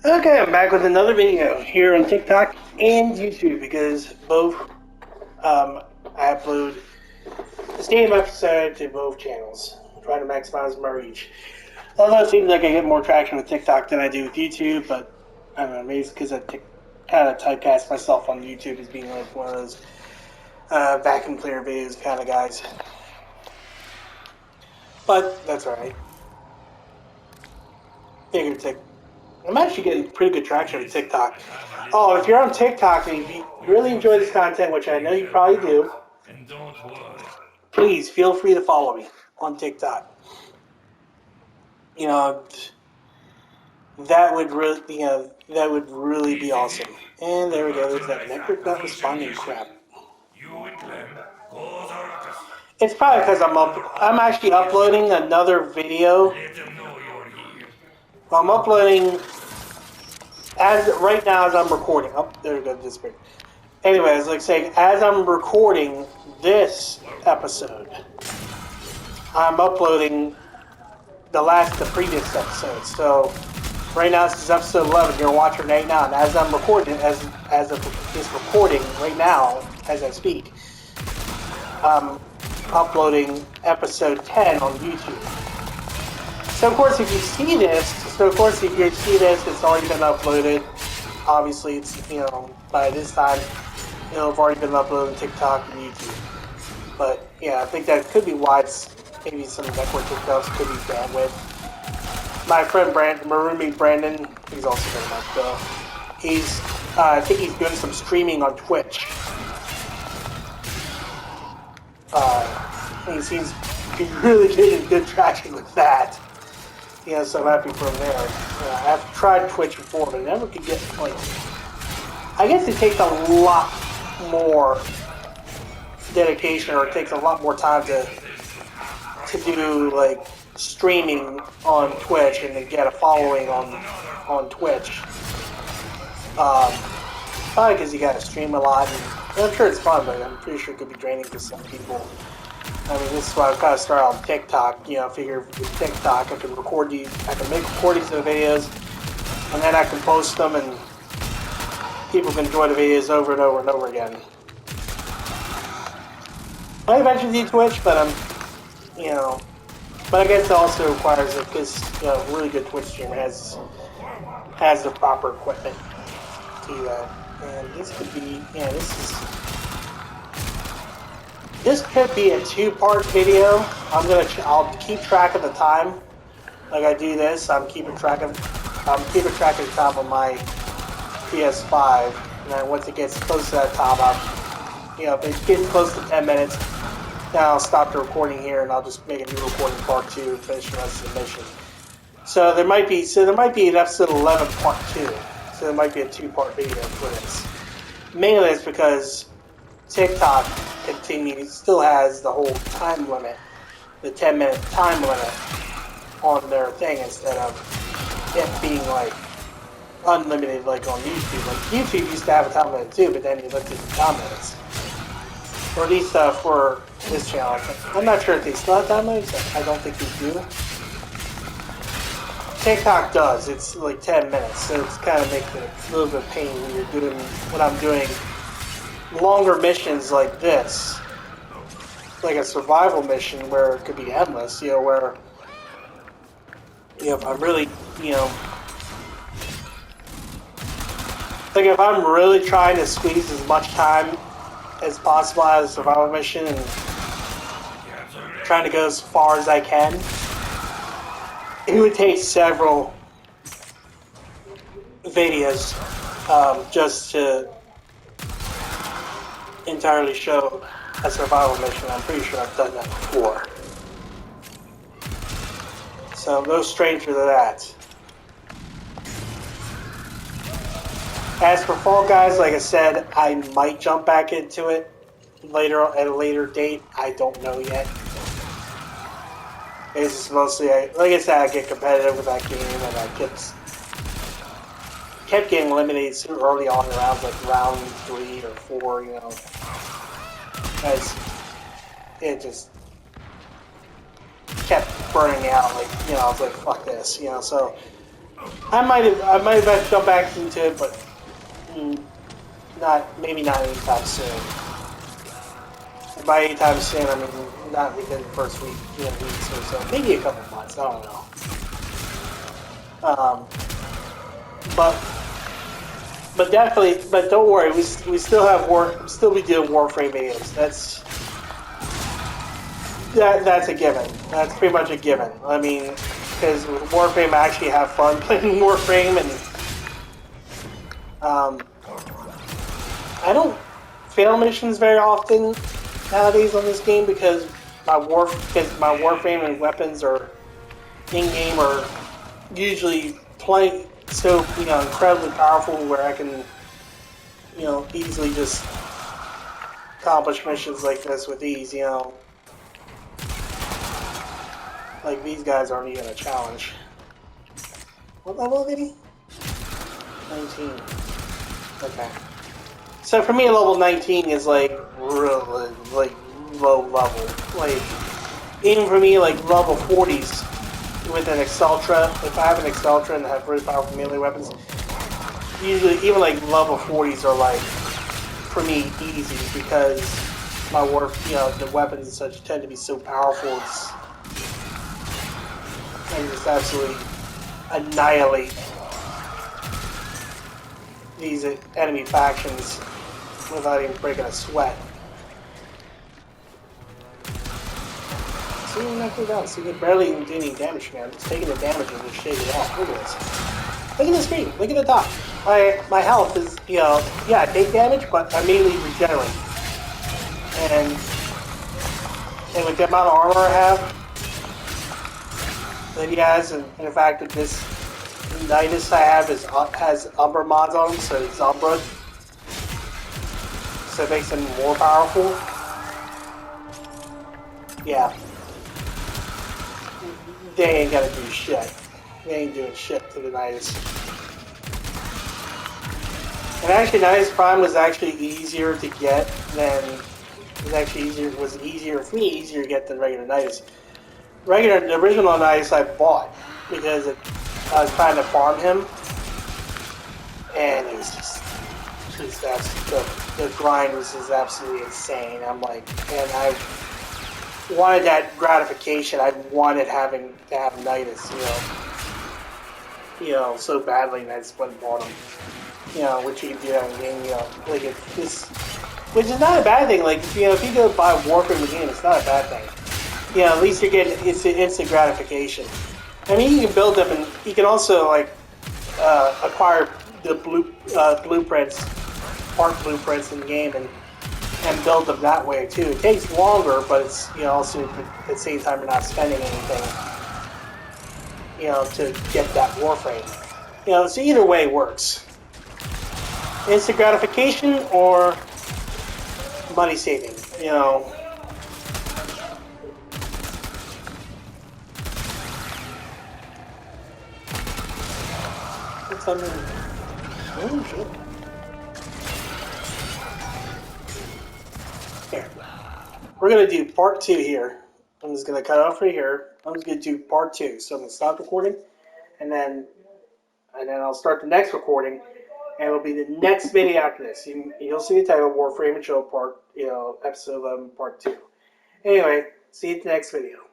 Okay, I'm back with another video here on TikTok and YouTube because both I upload the same episode to both channels, trying to maximize my reach. Although it seems like I get more traction with TikTok than I do with YouTube, but I don't know, maybe it's because I kind of typecast myself on YouTube as being like one of those vacuum cleaner videos kind of guys. But that's alright. I'm actually getting pretty good traction with TikTok. Oh, if you're on TikTok and if you really enjoy this content, which I know you probably do, please feel free to follow me on TikTok. You know, that would really be awesome. And there we go. There's that network not responding crap. It's probably because I'm actually uploading another video. I'm uploading right now as I'm recording. Oh, there we go. Disappeared. Anyways, like saying, as I'm recording this episode, I'm uploading the previous episode. So right now this is episode 11. You're watching right now, and as I'm recording, as of this recording right now, as I speak, I'm uploading episode 10 on YouTube. So of course, if you see this, it's already been uploaded. Obviously, it's by this time it'll have already been uploaded on TikTok and YouTube. But yeah, I think that could be why it's maybe some network hiccups, could be bandwidth. My friend my roommate Brandon, he's also very much though. I think he's doing some streaming on Twitch. He seems to be really getting good traction with that. So I'm happy for him there. I've tried Twitch before, but I never could get I guess it takes a lot more dedication, or it takes a lot more time to do like streaming on Twitch and to get a following on Twitch. Probably because you got to stream a lot, and I'm sure it's fun, but I'm pretty sure it could be draining to some people. I mean, this is why I've kind of started on TikTok. I figure with TikTok I can make recordings of the videos, and then I can post them, and people can enjoy the videos over and over and over again. I eventually do Twitch, but but I guess it also requires it because a really good Twitch streamer has the proper equipment to do that. And this could be, this could be a two-part video. I'll keep track of the time. Like I do this, I'm keeping track of the time on my PS5. And then once it gets close to that time, if it gets close to 10 minutes, then I'll stop the recording here and I'll just make a new recording part 2 and finish the rest of the mission. So there might be an episode 11 part 2. So there might be a two-part video for this. Mainly it's because TikTok still has the whole time limit, the 10-minute time limit on their thing instead of it being like unlimited like on YouTube. Like YouTube used to have a time limit too, but then you looked at the time limits. Or at least for this channel. I'm not sure if they still have time limits. I don't think they do. TikTok does. It's like 10 minutes, so it's kind of making it a little bit of pain when I'm doing longer missions like this, like a survival mission where it could be endless. Where if I'm really like if I'm really trying to squeeze as much time as possible out of the survival mission and trying to go as far as I can, it would take several videos just to entirely show a survival mission. I'm pretty sure I've done that before. So no stranger to that. As for Fall Guys, like I said, I might jump back into it at a later date. I don't know yet. It's just mostly, like I said, I get competitive with that game, and I kept getting eliminated so early on in rounds, like round 3 or 4, as it just kept burning me out. Like, I was like, fuck this, so I might have jumped back into it, but maybe not anytime soon. And by anytime soon, I mean not within the first week, weeks or so, maybe a couple months. I don't know. But definitely, but don't worry, we still have still be doing Warframe videos. That's a given. That's pretty much a given. I mean, because with Warframe, I actually have fun playing Warframe, and I don't fail missions very often nowadays on this game because my Warframe and weapons are in game are usually so incredibly powerful where I can easily just accomplish missions like this with ease. Like these guys aren't even a challenge. What level did he? 19. Okay. So for me, level 19 is like really like low level. Like even for me, like level 40s with an Exceltra. If I have an Exceltra and have really powerful melee weapons, usually even like level 40s are like for me easy because the weapons and such tend to be so powerful. And just absolutely annihilate these enemy factions without even breaking a sweat. See, knocked it down. See, it barely even did any damage, man. It's taking the damage and just shake it off. Look at this. Look at the screen. Look at the top. My health is, yeah, I take damage, but I immediately regenerate. And with the amount of armor I have that he has, and in fact, this Nidus I have has Umbra mods on him, so it's Umbra. So it makes him more powerful. Yeah. They ain't gonna do shit. They ain't doing shit to the Nidus. And actually, Nidus Prime was actually easier to get than was easier for me to get than regular Nidus. The original Nidus I bought because I was trying to farm him, and it was the grind was just absolutely insane. I'm like, and I wanted that gratification. I wanted to have Nidus, so badly, and I just went and bought him. Which you can do that in game, like which is not a bad thing. Like, if you go buy Warframe in the game, it's not a bad thing. At least you're getting instant gratification. I mean, you can build them, and you can also acquire the blueprints, part blueprints in the game, and build them that way too. It takes longer, but it's also at the same time you're not spending anything, to get that Warframe. So either way works. Instant gratification or money saving. What's under? Oh shit. Here. We're gonna do part 2 here. I'm just gonna cut off right here. I'm just gonna do part 2. So I'm gonna stop recording, and then I'll start the next recording, and it'll be the next video after this. You'll see the title Warframe and Show Part, episode 11, part 2. Anyway, see you at the next video.